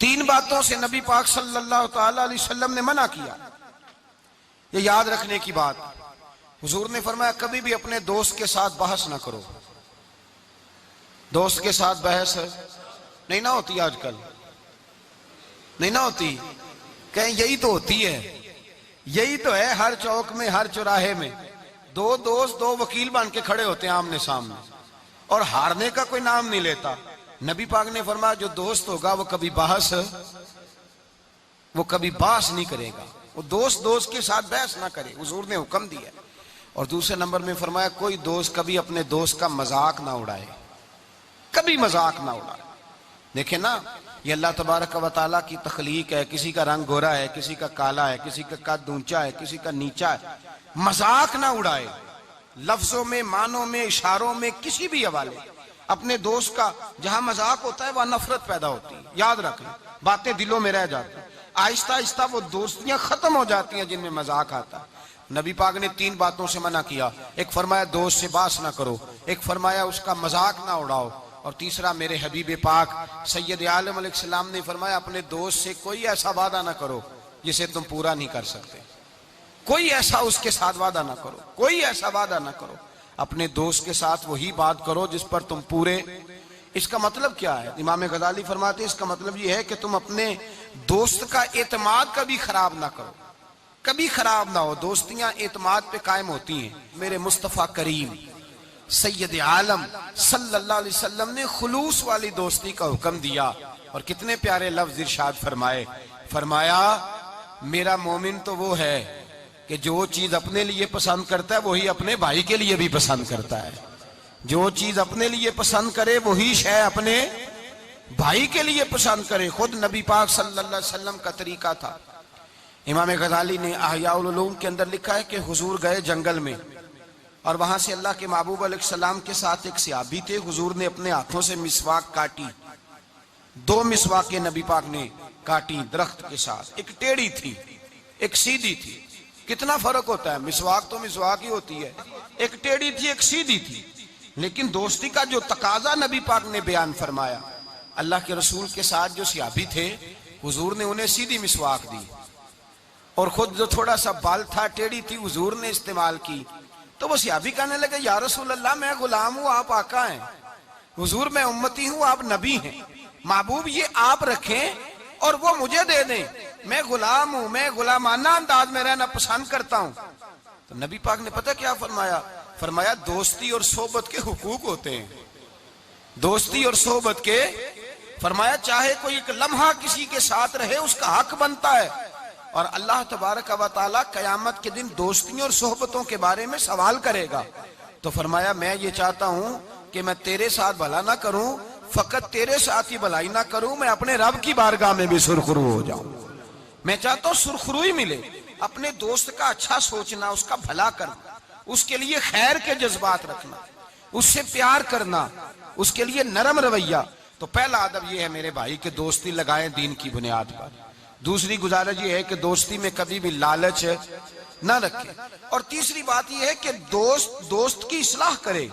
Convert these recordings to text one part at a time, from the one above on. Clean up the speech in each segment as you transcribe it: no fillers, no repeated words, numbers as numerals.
तीन बातों से नबी पाक सल्लल्लाहु अलैहि वसल्लम ने मना किया। ये याद रखने की बात। हुजूर ने फरमाया कभी भी अपने दोस्त के साथ बहस ना करो। दोस्त के साथ बहस नहीं ना होती आजकल, नहीं ना होती। कहें यही तो होती है, यही तो है। हर चौक में, हर चौराहे में दो दोस्त, दो वकील बन के खड़े होते हैं आमने सामने, और हारने का कोई नाम नहीं लेता। नबी पाक ने फरमाया जो दोस्त होगा वो कभी बहस नहीं करेगा। वो दोस्त दोस्त के साथ बहस ना करे, हुजूर ने हुक्म दिया। और दूसरे नंबर में फरमाया कोई दोस्त कभी अपने दोस्त का मजाक ना उड़ाए, कभी मजाक ना उड़ाए। देखे ना, ये अल्लाह तबारक व तआला की तख्लीक है। किसी का रंग गोरा है, किसी का काला है, किसी का कद ऊंचा है, किसी का नीचा है। मजाक ना उड़ाए, लफ्जों में, मानों में, इशारों में, किसी भी हवाले। अपने दोस्त का जहां मजाक होता है वहां नफरत पैदा होती है। याद रखें, बातें दिलों में रह जाती हैं। आहिस्ता आहिस्ता वो दोस्तियां खत्म हो जाती हैं जिनमें मजाक आता है। नबी पाक ने तीन बातों से मना किया। एक फरमाया दोस्त से बात ना करो, एक फरमाया उसका मजाक ना उड़ाओ, और तीसरा मेरे हबीब पाक सैयद आलम अलैहिस्सलाम ने फरमाया अपने दोस्त से कोई ऐसा वादा ना करो जिसे तुम पूरा नहीं कर सकते। कोई ऐसा उसके साथ वादा ना करो, कोई ऐसा वादा ना करो। अपने दोस्त के साथ वही बात करो जिस पर तुम पूरे। इसका मतलब क्या है? इमाम गजाली फरमाते हैं इसका मतलब यह है कि तुम अपने दोस्त का एतमाद कभी खराब ना करो, कभी खराब ना हो। दोस्तियां एतमाद पे कायम होती हैं। मेरे मुस्तफ़ा करीम सैयद आलम सल्लल्लाहु अलैहि वसल्लम ने खुलूस वाली दोस्ती का हुक्म दिया, और कितने प्यारे लफ्ज इरशाद फरमाए। फरमाया मेरा मोमिन तो वो है कि जो चीज अपने लिए पसंद करता है वही अपने भाई के लिए भी पसंद करता है। जो चीज अपने लिए पसंद करे वही शय अपने भाई के लिए पसंद करे। खुद नबी पाक सल्लल्लाहु अलैहि वसल्लम का तरीका था। इमाम गजाली ने अहयाउल उलूम के अंदर लिखा है कि हुजूर गए जंगल में, और वहां से अल्लाह के महबूब अलैहिस्सलाम के साथ एक सहाबी थे। हुजूर ने अपने हाथों से मिसवाक काटी। दो मिसवाकें नबी पाक ने काटी दरख्त के साथ। एक टेढ़ी थी, एक सीधी थी। कितना फर्क होता है? मिसवाक तो मिसवाक ही होती है। एक टेढ़ी थी, एक सीधी थी। लेकिन दोस्ती का जो तकाजा नबी पाक ने बयान फरमाया, अल्लाह के रसूल के साथ जो सहाबी थे हुजूर ने उन्हें सीधी मिसवाक दी, और खुद जो थोड़ा सा बाल था, टेढ़ी थी, हुजूर ने इस्तेमाल की। तो वो सहाबी कहने लगे या रसूल अल्लाह मैं गुलाम हूं, आप आका हैं। हुजूर मैं उम्मती हूं, आप नबी हैं। महबूब ये आप रखें और वो मुझे दे दें। मैं गुलाम हूं, मैं गुलामाना अंदाज में रहना पसंद करता हूं। तो नबी पाक ने पता क्या फरमाया? फरमाया दोस्ती और सोहबत के हुकूक होते हैं। दोस्ती और सोहबत के, फरमाया चाहे कोई एक लम्हा किसी के साथ रहे उसका हक बनता है। और अल्लाह तबारक व तआला कयामत के दिन दोस्तियों और सोहबतों के बारे में सवाल करेगा। तो फरमाया मैं ये चाहता हूं कि मैं तेरे साथ भला ना करूं, फकत तेरे साथ ही भलाई ना करूं, मैं अपने रब की बारगाह में भी सुरखरू हो जाऊं। मैं चाहता हूं सुरखरू ही मिले। अपने दोस्त का अच्छा सोचना, उसका भला करना, उसके लिए खैर के जज्बात रखना, उससे प्यार करना, उसके लिए नरम रवैया। तो पहला अदब यह है मेरे भाई कि दोस्ती लगाएं दीन की बुनियाद पर। दूसरी गुजारिश ये है कि दोस्ती में कभी भी लालच ना रखें। और तीसरी बात यह है कि दोस्त की इस्लाह करे,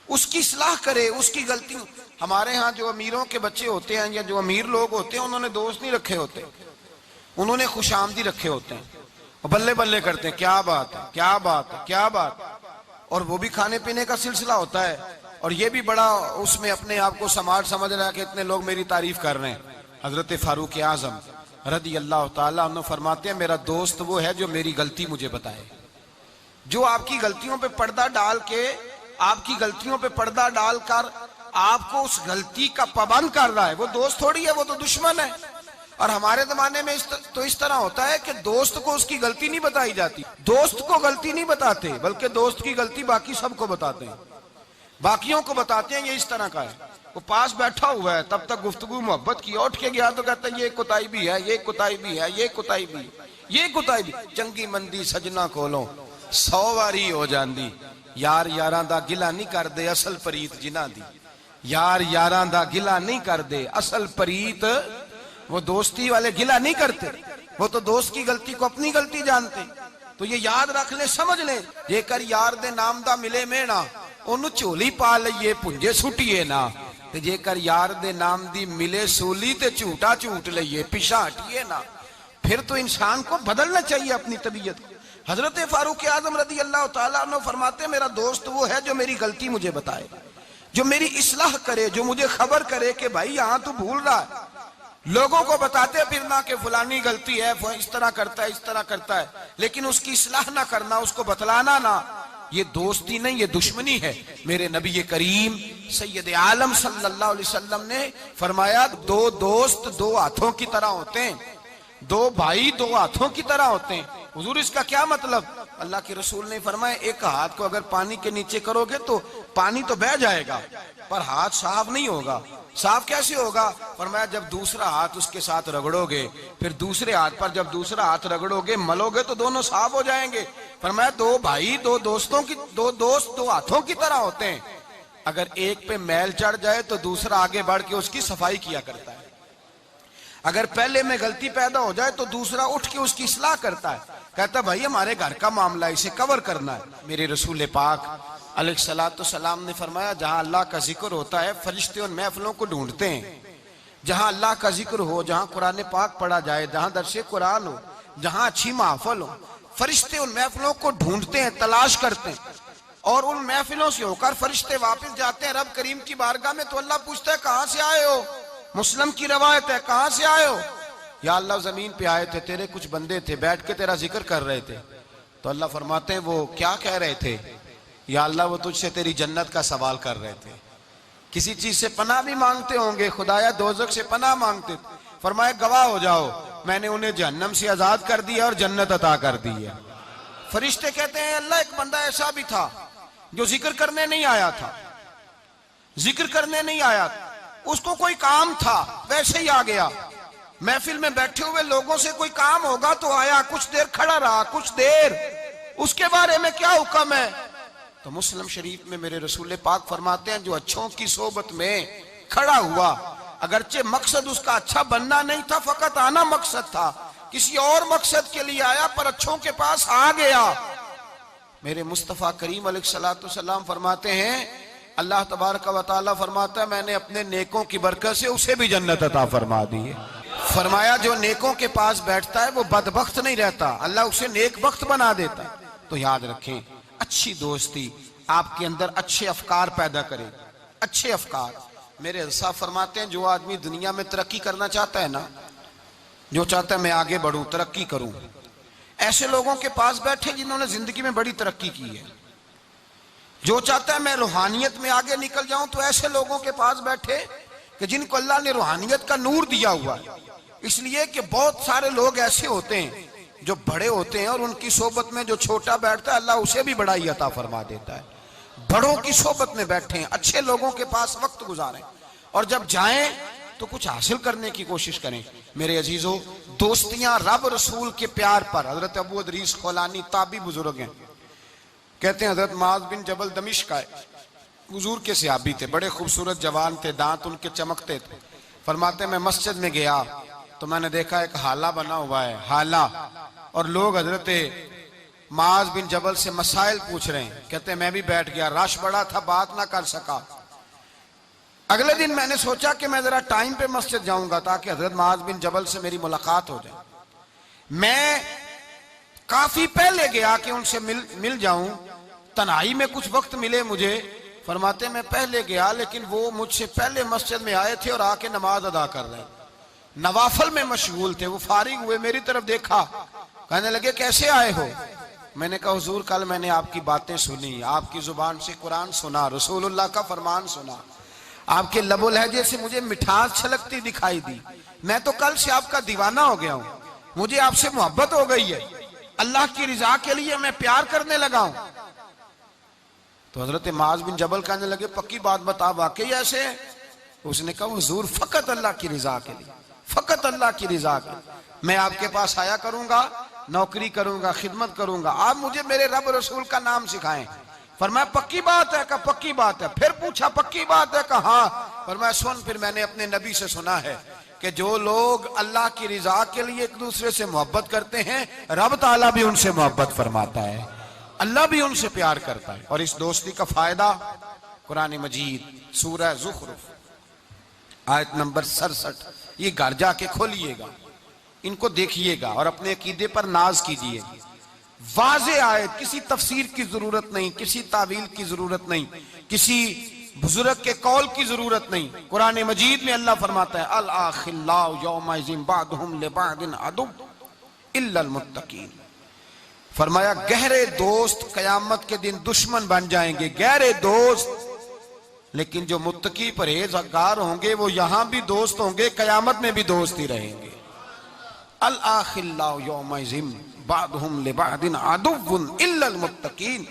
उसकी इस्लाह करे, उसकी गलती। हमारे यहाँ जो अमीरों के बच्चे होते हैं या जो अमीर लोग होते हैं उन्होंने दोस्त नहीं रखे होते, उन्होंने खुशामदी रखे होते हैं और बल्ले बल्ले करते हैं क्या बात है, क्या बात है, क्या बात। और वो भी खाने पीने का सिलसिला होता है, और ये भी बड़ा उसमें अपने आप को समाज समझ रहा है कि इतने लोग मेरी तारीफ कर रहे हैं। हजरत फारूक आजम रदी अल्लाह ताला अन्हु फरमाते हैं मेरा दोस्त वो है जो मेरी गलती मुझे बताए। जो आपकी गलतियों पे पर्दा डाल के, आपकी गलतियों पे पर्दा डालकर आपको उस गलती का पाबंद कर रहा है, वो दोस्त थोड़ी है, वो तो दुश्मन है। और हमारे जमाने में इस तरह होता है कि दोस्त को उसकी गलती नहीं बताई जाती, दोस्त को गलती नहीं बताते, बल्कि दोस्त की गलती बाकी सबको बताते हैं, बाकियों को बताते हैं। ये इस तरह का है। वो पास बैठा हुआ है, तब तक गुफ्तगू मोहब्बत की, उठ के गया तो कहता है ये कुताई भी है, ये कुताई भी है, ये कुताई भी, ये कुताई भी। चंगी मंदी सजना कोलों 100 वारी हो जाती। यार यारां दा गिला नहीं करदे असल परीत जिन्हां दी। यार यारां दा गिला नहीं करदे असल परीत। वो दोस्ती वाले गिला नहीं करते, वो तो दोस्त की गलती को अपनी गलती जानते। तो ये याद रख ले, समझ ले, जेकर यार दे नाम दा मिले मेना ओनू झोली पा लईए भुंजे सुटिए ना। ते जेकर यार दे नाम दी मिले सूली ते झूठा झूठ लइए, पिछा हटिए ना। फिर तो इंसान को बदलना चाहिए अपनी तबीयत को। हजरत फारूक आजम रदी अल्लाह ताला अन्हु फरमाते, मेरा दोस्त वो है जो मेरी गलती मुझे बताए, जो मेरी इस्लाह करे, जो मुझे खबर करे कि भाई यहां तो भूल रहा है। लोगों को बताते फिरना कि फलानी गलती है, इस तरह करता है, इस तरह करता है, लेकिन उसकी इस्लाह ना करना, उसको बतलाना ना, ये दोस्ती नहीं, ये दुश्मनी है। मेरे नबी करीम सैयद आलम सल्लल्लाहु अलैहि वसल्लम ने फरमाया, दो दोस्त दो हाथों की तरह होते हैं, दो भाई दो हाथों की तरह होते हैं। हुजूर इसका क्या मतलब? अल्लाह के रसूल ने फरमाया, एक हाथ को अगर पानी के नीचे करोगे तो पानी तो बह जाएगा, पर हाथ साफ नहीं होगा। साफ कैसे होगा? फरमाया, जब दूसरा हाथ उसके साथ रगड़ोगे, फिर दूसरे हाथ पर जब दूसरा हाथ रगड़ोगे, मलोगे, तो दोनों साफ हो जाएंगे। फरमाया, दो भाई दो दोस्तों की, दो दोस्त दो हाथों की तरह होते हैं। अगर एक पे मैल चढ़ जाए तो दूसरा आगे बढ़ के उसकी सफाई किया करता है। अगर पहले में गलती पैदा हो जाए तो दूसरा उठ के उसकी इस्लाह करता है, कहता भाई हमारे घर का मामला, इसे कवर करना है। मेरे रसूल पाक अलैहिस्सलातु सलाम ने फरमाया, जहां अल्लाह का जिक्र होता है फरिश्ते उन महफिलों को ढूंढते हैं। जहां अल्लाह का जिक्र हो, जहां कुरान पाक पढ़ा जाए, जहां दर्से कुरान हो, जहां अच्छी महफिल हो, फरिश्ते उन महफिलों को ढूंढते हैं, तलाश करते हैं। और उन महफिलों से होकर फरिश्ते वापस जाते हैं रब करीम की बारगाह में, तो अल्लाह पूछता है, कहां से आए हो? मुस्लिम की रवायत है, कहां से आए हो? या अल्लाह जमीन पे आए थे, तेरे कुछ बंदे थे, बैठ के तेरा जिक्र कर रहे थे। तो अल्लाह फरमाते हैं, वो क्या कह रहे थे? या अल्लाह वो तुझसे तेरी जन्नत का सवाल कर रहे थे, किसी चीज से पनाह भी मांगते होंगे, खुदाया दोजख से पनाह मांगते थे। फरमाया, गवाह हो जाओ, मैंने उन्हें जहन्नम से आजाद कर दिया और जन्नत अता कर दी है। फरिश्ते कहते हैं, अल्लाह एक बंदा ऐसा भी था जो जिक्र करने नहीं आया था, जिक्र करने नहीं आया था, उसको कोई काम था, वैसे ही आ गया। महफिल में बैठे हुए लोगों से कोई काम होगा तो आया, कुछ देर खड़ा रहा, कुछ देर, उसके बारे में क्या हुक्म है? तो मुस्लिम शरीफ में मेरे रसूल पाक फरमाते हैं, जो अच्छों की सोबत में खड़ा हुआ, अगरचे मकसद उसका अच्छा बनना नहीं था, फकत आना मकसद था, किसी और मकसद के लिए आया पर अच्छों के पास आ गया। मेरे मुस्तफ़ा करीम अलैहिस्सलातु सलाम फरमाते हैं, अल्लाह तबारक व तआला फरमाता है, मैंने अपने नेकों की बरकत से उसे भी जन्नत अता फरमा दी है। फरमाया, जो नेकों के पास बैठता है वो बदबख्त नहीं रहता, अल्लाह उसे नेक बख्त बना देता। तो याद रखें, अच्छी दोस्ती आपके अंदर अच्छे अफकार पैदा करे, अच्छे अफकार। मेरे अल्लाह फरमाते हैं, जो आदमी दुनिया में तरक्की करना चाहता है ना, जो चाहता है मैं आगे बढ़ूं, तरक्की करूं, ऐसे लोगों के पास बैठे जिन्होंने जिंदगी में बड़ी तरक्की की है। जो चाहता है मैं रूहानियत में आगे निकल जाऊं, तो ऐसे लोगों के पास बैठे कि जिनको अल्लाह ने रूहानियत का नूर दिया हुआ है। इसलिए कि बहुत सारे लोग ऐसे होते हैं जो बड़े होते हैं और उनकी सोबत में जो छोटा बैठता है अल्लाह उसे भी बड़ाई अता फरमा देता है। बड़ों की सोबत में बैठे, अच्छे लोगों के पास वक्त गुजारें, और जब जाएं तो कुछ हासिल करने की कोशिश करें। मेरे अजीजों, दोस्तियां रब रसूल के प्यार पर। हजरत अबू अदरीस खौलानी ताबी बुजुर्ग हैं, कहते हैं हजरत माज बिन जबल दमिश्क आए, हुजूर के सहाबी थे, बड़े खूबसूरत जवान थे, दांत उनके चमकते थे। फरमाते मैं मस्जिद में गया तो मैंने देखा एक हाला बना हुआ है, हाला, और लोग हजरत माज बिन जबल से मसाइल पूछ रहे हैं। कहते मैं भी बैठ गया, रश बड़ा था, बात ना कर सका। अगले दिन मैंने सोचा कि मैं जरा टाइम पे मस्जिद जाऊंगा ताकि हजरत माज बिन जबल से मेरी मुलाकात हो जाए। मैं काफी पहले गया कि उनसे मिल जाऊं, तन्हाई में कुछ वक्त मिले मुझे। फरमाते मैं पहले गया, लेकिन वो मुझसे पहले मस्जिद में आए थे और आके नमाज अदा कर रहे, नवाफल में मशगूल थे। वो फारिग हुए, मेरी तरफ देखा, कहने लगे कैसे आए हो? मैंने कहा हुजूर कल मैंने आपकी बातें सुनी, आपकी जुबान से कुरान सुना, रसूलुल्लाह का फरमान सुना, आपके लबो लहजे से मुझे मिठास छलकती दिखाई दी। मैं तो कल से आपका दीवाना हो गया हूं, मुझे आपसे मोहब्बत हो गई है, अल्लाह की रिजा के लिए मैं प्यार करने लगा हूं। तो हजरत माज बिन जबल कहने लगे पक्की बात बता, वाकई ऐसे है? उसने कहा हुजूर फकत अल्लाह की रिजा के लिए, फकत अल्लाह की रिजा के लिए मैं आपके पास आया करूंगा, नौकरी करूंगा, खिदमत करूंगा, आप मुझे मेरे रब रसूल का नाम सिखाएं। फरमाया पक्की बात है? कहा पक्की बात है। फिर पूछा पक्की बात है? कहा हाँ। फरमाया सुन, फिर मैंने अपने नबी से सुना है कि जो लोग अल्लाह की रिजा के लिए एक दूसरे से मोहब्बत करते हैं, रब ताला भी उनसे मोहब्बत फरमाता है, अल्लाह भी उनसे प्यार करता है। और इस दोस्ती का फायदा कुरान मजीद सूरह ज़ुखरुफ आयत नंबर 67, ये घर जाके खोलिएगा, इनको देखिएगा और अपने अकीदे पर नाज कीजिए। वाज़े आयत, किसी तफसीर की जरूरत नहीं, किसी तावील की जरूरत नहीं, किसी बुजुर्ग के कौल की जरूरत नहीं। कुरान मजीद में अल्लाह फरमाता है अल आखिल्लाहु यौमइज़िन बादुहुम लिबादिन अदु इल्लल मुत्तकीन। फरमाया गहरे दोस्त कयामत के दिन दुश्मन बन जाएंगे, गहरे दोस्त, लेकिन जो मुत्तकी परहेजगार होंगे वो यहां भी दोस्त होंगे, कयामत में भी दोस्त ही रहेंगे। अल आखिल्लाहु यौमइज़िन बादुहुम लिबादिन अदुव्वुन इल्लल मुत्तकीन।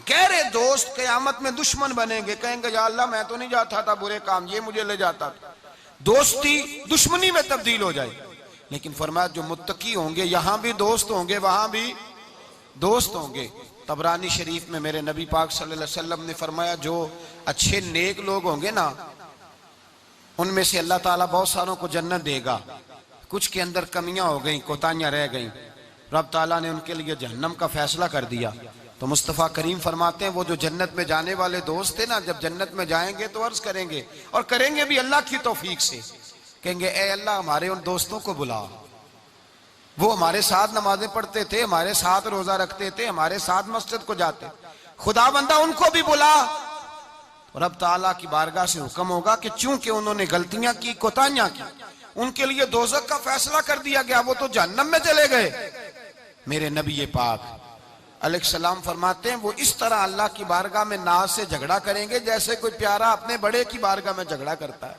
गहरे दोस्त कयामत में दुश्मन बनेंगे, कहेंगे या अल्लाह मैं तो नहीं जाता था बुरे काम, ये मुझे ले जाता था। दोस्ती दुश्मनी में तब्दील हो जाए। लेकिन फरमाया जो मुत्तकी होंगे यहां भी दोस्त होंगे, वहां भी दोस्त होंगे। तबरानी शरीफ में मेरे नबी पाक सल्लल्लाहु अलैहि वसल्लम ने फरमाया जो अच्छे नेक लोग होंगे ना, उनमें से अल्लाह ताला बहुत सारों को जन्नत देगा। कुछ के अंदर कमियां हो गई, कोताहियां रह गई, रब ताला ने उनके लिए जहन्नम का फैसला कर दिया। तो मुस्तफ़ा करीम फरमाते हैं वो जो जन्नत में जाने वाले दोस्त थे ना, जब जन्नत में जाएंगे तो अर्ज करेंगे, और करेंगे भी अल्लाह की तौफीक से, कहेंगे ए अल्लाह हमारे उन दोस्तों को बुला, वो हमारे साथ नमाजें पढ़ते थे, हमारे साथ रोजा रखते थे, हमारे साथ मस्जिद को जाते, खुदा बंदा उनको भी बुला। और रब ताला की बारगाह से हुक्म होगा कि चूंकि उन्होंने गलतियां की, कोताहियां की, उनके लिए दोज़ख का फैसला कर दिया गया, वो तो जहन्नम में चले गए। मेरे नबी पाक अलैहिस्सलाम फरमाते हैं वो इस तरह अल्लाह की बारगाह में नाज से झगड़ा करेंगे जैसे कोई प्यारा अपने बड़े की बारगाह में झगड़ा करता है।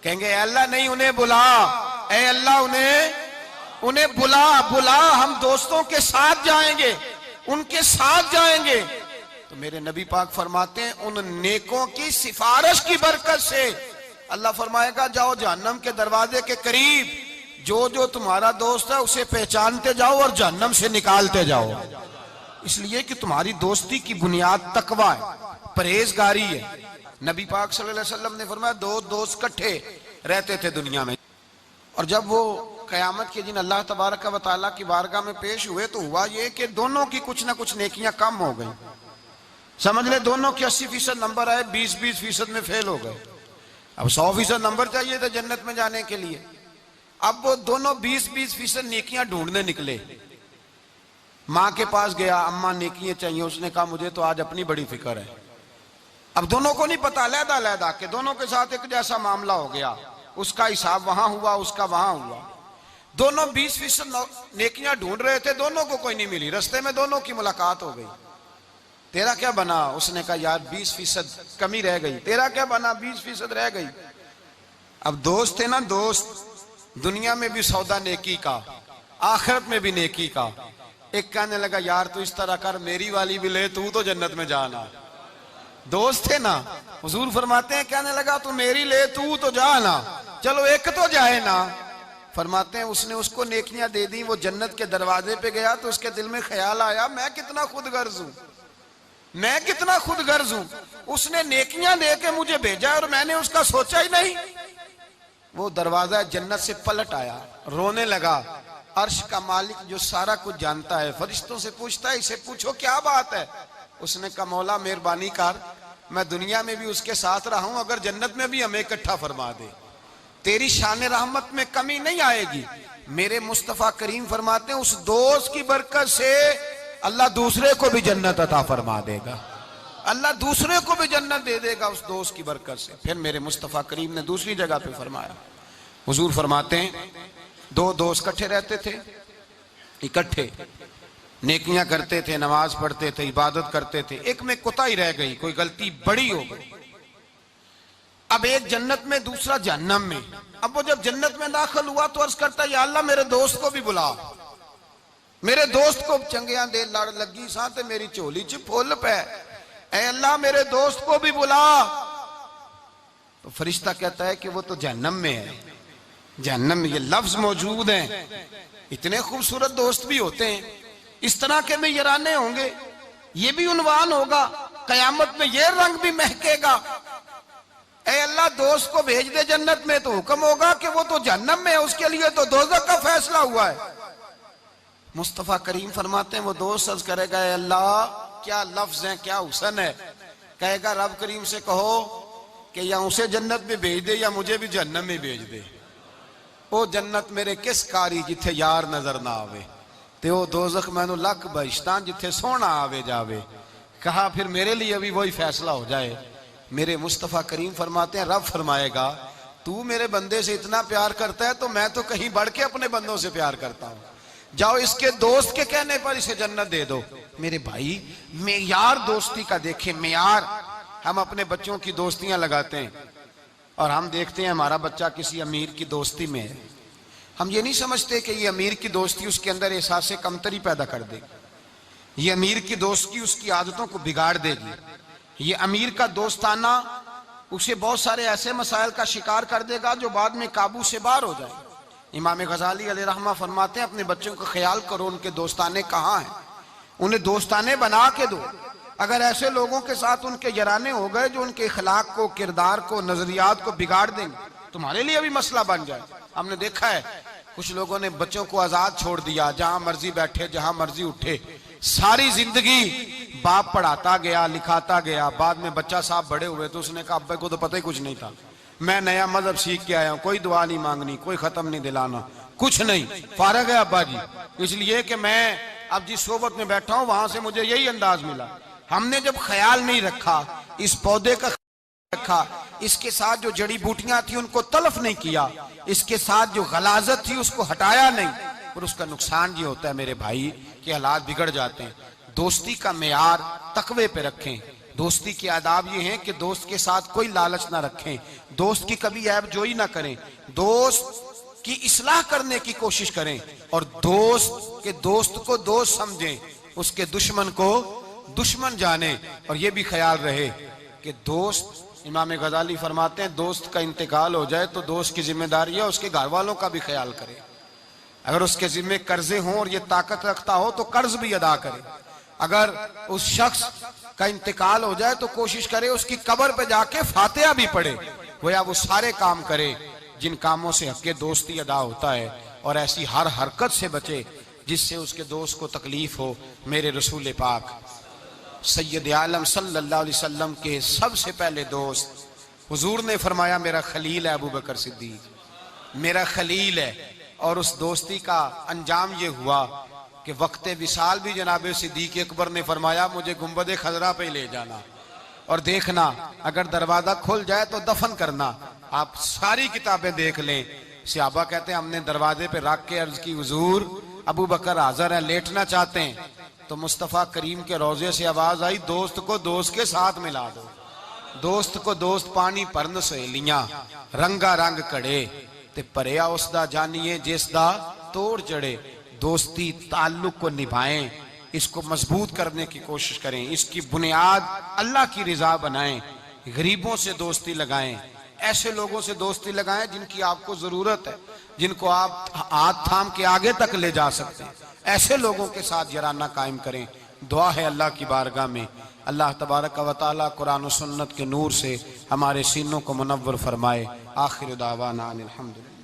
कहेंगे ए अल्लाह नहीं उन्हें बुला, ए अल्लाह उन्हें बुला, हम दोस्तों के साथ जाएंगे, उनके साथ जाएंगे। तो मेरे नबी पाक फरमाते हैं उन नेकों की सिफारिश की बरकत से अल्लाह फरमाएगा जाओ जहन्नम के दरवाजे के करीब, जो जो तुम्हारा दोस्त है उसे पहचानते जाओ और जहन्नम से निकालते जाओ। इसलिए कि तुम्हारी दोस्ती की बुनियाद तकवा है, परहेजगारी है। नबी पाक सल्लल्लाहु अलैहि वसल्लम ने फरमाया दो दोस्त इकट्ठे रहते थे दुनिया में, और जब वो कयामत के दिन अल्लाह तबारक व तआला की बारगाह में पेश हुए तो हुआ ये कि दोनों की कुछ ना कुछ नेकियां कम हो गई। समझ ले दोनों के 80% नंबर आए, 20% में फेल हो गए। अब 100% नंबर चाहिए था जन्नत में जाने के लिए। अब वो दोनों 20% नेकियां ढूंढने निकले। माँ के पास गया, अम्मा नेकियां चाहिए, उसने कहा मुझे तो आज अपनी बड़ी फिक्र है। अब दोनों को नहीं पता, लहदा के दोनों के साथ एक जैसा मामला हो गया, उसका हिसाब वहां हुआ, उसका वहां हुआ। दोनों 20% नेकियां ढूंढ रहे थे, दोनों को कोई नहीं मिली। रास्ते में दोनों की मुलाकात हो गई। तेरा क्या बना? उसने कहा यार 20% कमी रह गई। तेरा क्या बना? 20% रह गई। अब दोस्त थे ना दोस्त, दुनिया में भी सौदा नेकी का, आखिरत में भी नेकी का। एक कहने लगा यार तू इस तरह कर, मेरी वाली भी ले, तू तो जन्नत में जाना। दोस्त थे ना, हुजूर फरमाते हैं कहने लगा तू मेरी ले, तू तो जाना, चलो एक तो जाए ना। फरमाते हैं उसने उसको नेकियां दे दी, वो जन्नत के दरवाजे पे गया तो उसके दिल में ख्याल आया मैं कितना खुदगर्ज हूं, मैं कितना खुदगर्ज हूं। उसने नेकियां दे के मुझे भेजा और मैंने उसका सोचा ही नहीं। वो दरवाजा जन्नत से पलट आया, रोने लगा। अर्श का मालिक जो सारा कुछ जानता है फरिश्तों से पूछता है इसे पूछो क्या बात है। उसने कहा मौला मेहरबानी कर, मैं दुनिया में भी उसके साथ रहा हूं, अगर जन्नत में भी हमें इकट्ठा फरमा दे, तेरी शान रहमत में कमी नहीं आएगी। मेरे मुस्तफा करीम फरमाते हैं उस दोस्त की बरकत से अल्लाह दूसरे को भी जन्नत अता फरमा देगा, अल्लाह दूसरे को भी जन्नत दे देगा उस दोस्त की बरकत से। फिर मेरे मुस्तफा करीम ने दूसरी जगह पे फरमाया, हुजूर फरमाते हैं दो दोस्त इकट्ठे रहते थे, इकट्ठे नेकियां करते थे, नमाज पढ़ते थे, इबादत करते थे। एक में कोताही रह गई, कोई गलती बड़ी हो गई। अब एक जन्नत में, दूसरा जहन्नम में। अब वो जब जन्नत में दाखिल हुआ तो अर्ज करता है या अल्लाह मेरे दोस्त को भी बुला, मेरे दोस्त को चंगियां दे लड़ लगी साथ मेरी झोली च फुल पे, ऐ अल्लाह मेरे दोस्त को भी बुला। तो फरिश्ता कहता है कि वो तो जहन्नम में है, जहन्नम में ये लफ्ज मौजूद हैं। इतने खूबसूरत दोस्त भी होते हैं, इस तरह के में यराने होंगे, ये भी उन्वान होगा, कयामत में ये रंग भी महकेगा। ऐ अल्लाह दोस्त को भेज दे जन्नत में, तो हुक्म होगा कि वो तो जहन्नम में है, उसके लिए तो दोज़ख का फैसला हुआ है। मुस्तफा करीम फरमाते हैं वो दोस्त अर्ज करेगा अल्लाह क्या लफ्ज है, क्या हुस्न है। कहेगा रब करीम से कहो कि या उसे जन्नत में भेज दे या मुझे भी जहन्नम में भेज दे। वो जन्नत मेरे किस कारी जिथे यार नजर ना आवे, ते वो दोजख मैनू लख बहिश्तां जिथे सोना आवे जावे। कहा फिर मेरे लिए भी वही फैसला हो जाए। मेरे मुस्तफ़ा करीम फरमाते हैं, रब फरमाएगा तू मेरे बंदे से इतना प्यार करता है तो मैं तो कहीं बढ़ के अपने बंदों से प्यार करता हूं। जाओ इसके दोस्त के कहने पर इसे जन्नत दे दो। मेरे भाई मेयार दोस्ती का देखें, मेयार। हम अपने बच्चों की दोस्तियां लगाते हैं और हम देखते हैं हमारा बच्चा किसी अमीर की दोस्ती में है, हम ये नहीं समझते कि ये अमीर की दोस्ती उसके अंदर एहसास कमतरी पैदा कर देगी, ये अमीर की दोस्ती उसकी आदतों को बिगाड़ देगी, ये अमीर का दोस्ताना उसे बहुत सारे ऐसे मसाइल का शिकार कर देगा जो बाद में काबू से बाहर हो जाए। इमाम गजाली अलैहि रहमा फरमाते हैं, अपने बच्चों का ख्याल करो उनके दोस्ताने कहाँ हैं, उन्हें दोस्ताने बना के दो। अगर ऐसे लोगों के साथ उनके जराने हो गए जो उनके इखलाक को, किरदार को, नजरियात को बिगाड़ देंगे, तुम्हारे लिए भी मसला बन जाए। हमने देखा है कुछ लोगों ने बच्चों को आजाद छोड़ दिया, जहां मर्जी बैठे जहां मर्जी उठे, सारी जिंदगी बाप पढ़ाता गया, लिखाता गया। बाद में बच्चा साहब बड़े हुए तो उसने कहा अब्बा को तो पता ही कुछ नहीं था, मैं नया मजहब सीख के आया हूं, कोई दुआ नहीं मांगनी, कोई खत्म नहीं दिलाना, कुछ नहीं, फारग है अब्बा जी, इसलिए कि मैं अब जिस सोबत में बैठा हूं वहां से मुझे यही अंदाज मिला। हमने जब ख्याल नहीं रखा, इस पौधे का रखा, इसके साथ जो जड़ी बूटियां थी उनको तलफ नहीं किया, इसके साथ जो गलाजत थी उसको हटाया नहीं, और उसका नुकसान ये होता है मेरे भाई कि हालात बिगड़ जाते हैं। दोस्ती का मेयार तकवे पे रखें। दोस्ती के आदाब ये हैं कि दोस्त के साथ कोई लालच ना रखें, दोस्त की कभी ऐब जोई ना करें, दोस्त की इस्लाह करने की कोशिश करें, और दोस्त के दोस्त को दोस्त समझें, उसके दुश्मन को दुश्मन जाने। और ये भी ख्याल रहे कि दोस्त, इमाम गजाली फरमाते हैं, दोस्त का इंतकाल हो जाए तो दोस्त की जिम्मेदारी है उसके घर वालों का भी ख्याल करे। अगर उसके जिम्मे कर्जे हों और ये ताकत रखता हो तो कर्ज भी अदा करे। अगर उस शख्स का इंतकाल हो जाए तो कोशिश करे उसकी कब्र पे जाके फातिहा भी पढ़े, गोया वो सारे काम करे जिन कामों से हक़ दोस्ती अदा होता है, और ऐसी हर हरकत से बचे जिससे उसके दोस्त को तकलीफ हो। मेरे रसूल पाक सैयद आलम सल्लल्लाहु अलैहि वसल्लम के सबसे पहले दोस्त हुजूर ने फरमाया मेरा खलील है अबू बकर सिद्दीक, मेरा खलील है। और उस दोस्ती का अंजाम ये हुआ कि वक्ते विसाल भी जनाब सिद्दीक अकबर ने फरमाया मुझे गुंबद खजरा पे ले जाना और देखना, अगर दरवाजा खुल जाए तो दफन करना। आप सारी किताबें देख लें, सहाबा कहते हैं हमने दरवाजे पे रख के अर्ज की हुजूर अबू बकर हाजिर है, लेटना चाहते हैं, तो मुस्तफ़ा करीम के रोजे से आवाज आई दोस्त को दोस्त के साथ मिला दो। दोस्त को दोस्त पानी भरन सहेलियां, रंगा रंग कड़े ते भरिया उसदा जानिए जिसदा तोड़ चढ़े। दोस्ती ताल्लुक को निभाएं, इसको मजबूत करने की कोशिश करें, इसकी बुनियाद अल्लाह की रिजा बनाएं। गरीबों से दोस्ती लगाएं, ऐसे लोगों से दोस्ती लगाएं जिनकी आपको जरूरत है, जिनको आप हाथ थाम के आगे तक ले जा सकते हैं, ऐसे लोगों के साथ जराना कायम करें। दुआ है अल्लाह की बारगाह में अल्लाह तबारक व तआला कुरान और सुन्नत के नूर से हमारे सीनों को मुनव्वर फरमाए। आखिर दावाना अनिल हम्दुलिल्लाह।